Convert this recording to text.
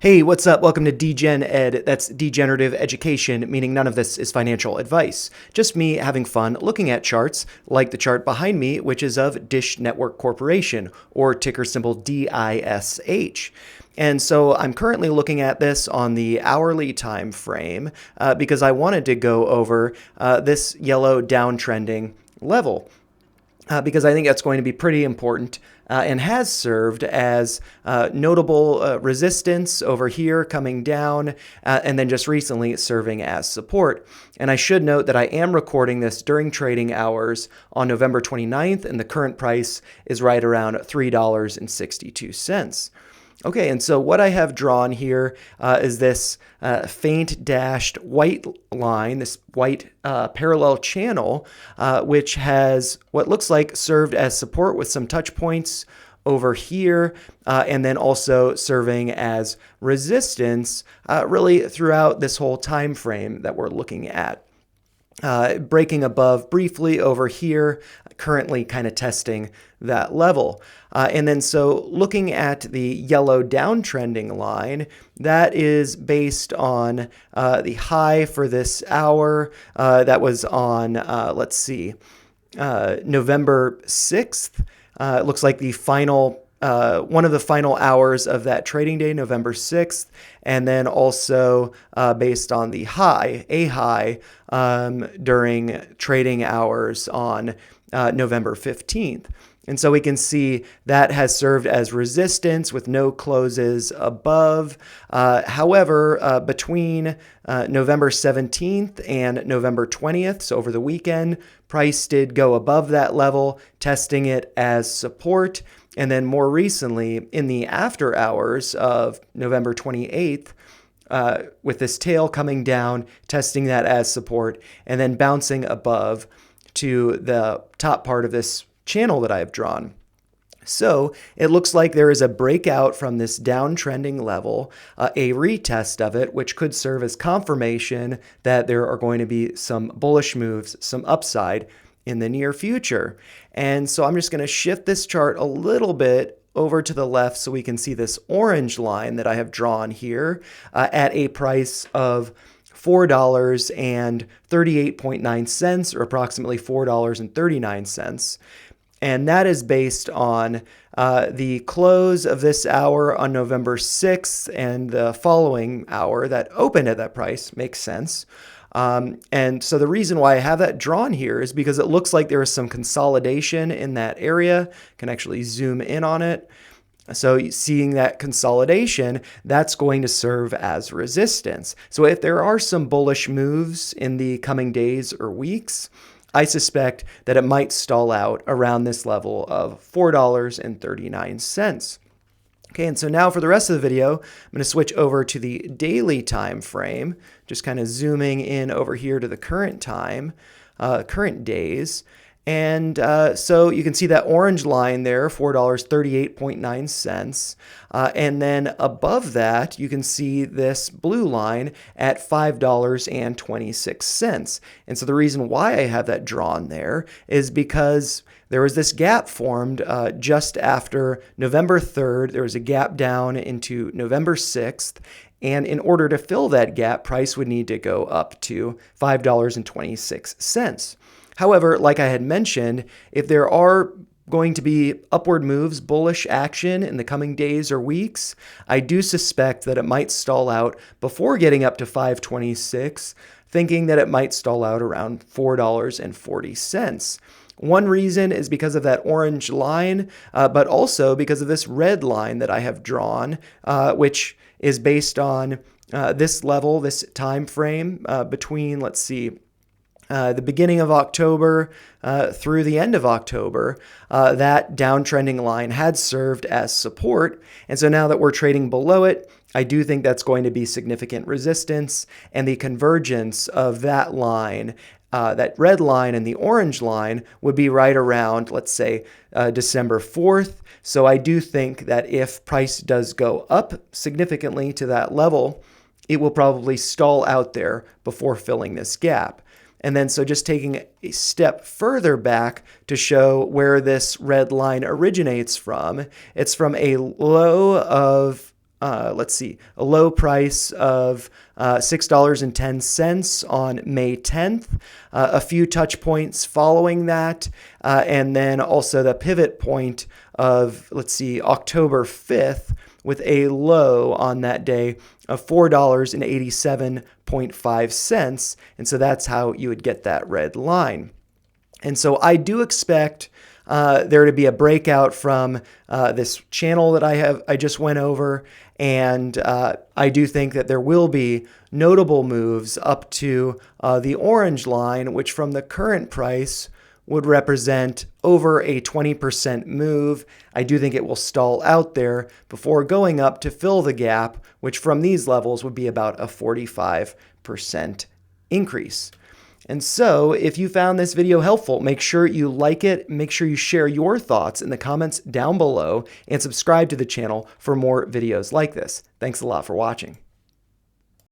Hey, what's up? Welcome to Degen Ed. That's degenerative education, meaning none of this is financial advice. Just me having fun looking at charts, like the chart behind me, which is of Dish Network Corporation, or ticker symbol DISH. And so I'm currently looking at this on the hourly time frame because I wanted to go over this yellow downtrending level. Because I think that's going to be pretty important and has served as notable resistance over here coming down, and then just recently serving as support. And I should note that I am recording this during trading hours on November 29th, and the current price is right around $3.62. Okay, and so what I have drawn here is this faint dashed white line, this white parallel channel, which has what looks like served as support with some touch points over here, and then also serving as resistance really throughout this whole time frame that we're looking at. Breaking above briefly over here, currently kind of testing that level. And then so looking at the yellow downtrending line, that is based on the high for this hour that was on, let's see, November 6th. It looks like the final one of the final hours of that trading day, November 6th, and then also based on the high, during trading hours on November 15th. And so we can see that has served as resistance with no closes above. However, between November 17th and November 20th, so over the weekend, price did go above that level, testing it as support. And then more recently, in the after hours of November 28th, with this tail coming down, testing that as support, and then bouncing above to the top part of this channel that I have drawn. So it looks like there is a breakout from this downtrending level, a retest of it, which could serve as confirmation that there are going to be some bullish moves, some upside in the near future. And so I'm just going to shift this chart a little bit over to the left so we can see this orange line that I have drawn here at a price of $4.38.9, or approximately $4.39. And that is based on the close of this hour on November 6th and the following hour that opened at that price. Makes sense. And so the reason why I have that drawn here is because it looks like there is some consolidation in that area. Can actually zoom in on it. So seeing that consolidation, that's going to serve as resistance. So if there are some bullish moves in the coming days or weeks, I suspect that it might stall out around this level of $4.39. Okay, and so now for the rest of the video, I'm going to switch over to the daily time frame, just kind of zooming in over here to the current time, current days. And so you can see that orange line there, $4.38.9. And then above that, you can see this blue line at $5.26. And so the reason why I have that drawn there is because there was this gap formed just after November 3rd. There was a gap down into November 6th. And in order to fill that gap, price would need to go up to $5.26. However, like I had mentioned, if there are going to be upward moves, bullish action in the coming days or weeks, I do suspect that it might stall out before getting up to $5.26, thinking that it might stall out around $4.40. One reason is because of that orange line, but also because of this red line that I have drawn, which is based on this level, this time frame between, let's see, the beginning of October through the end of October, that downtrending line had served as support. And so now that we're trading below it, I do think that's going to be significant resistance, and the convergence of that line, that red line and the orange line, would be right around, let's say, December 4th. So I do think that if price does go up significantly to that level, it will probably stall out there before filling this gap. And then so just taking a step further back to show where this red line originates from, it's from a low of let's see, a low price of $6.10 on May 10th, a few touch points following that, and then also the pivot point of, let's see, October 5th with a low on that day of $4.87.5. And so that's how you would get that red line. And so I do expect there to be a breakout from this channel that I just went over, and I do think that there will be notable moves up to the orange line, which from the current price would represent over a 20% move. I do think it will stall out there before going up to fill the gap, which from these levels would be about a 45% increase. And so if you found this video helpful, make sure you like it, make sure you share your thoughts in the comments down below, and subscribe to the channel for more videos like this. Thanks a lot for watching.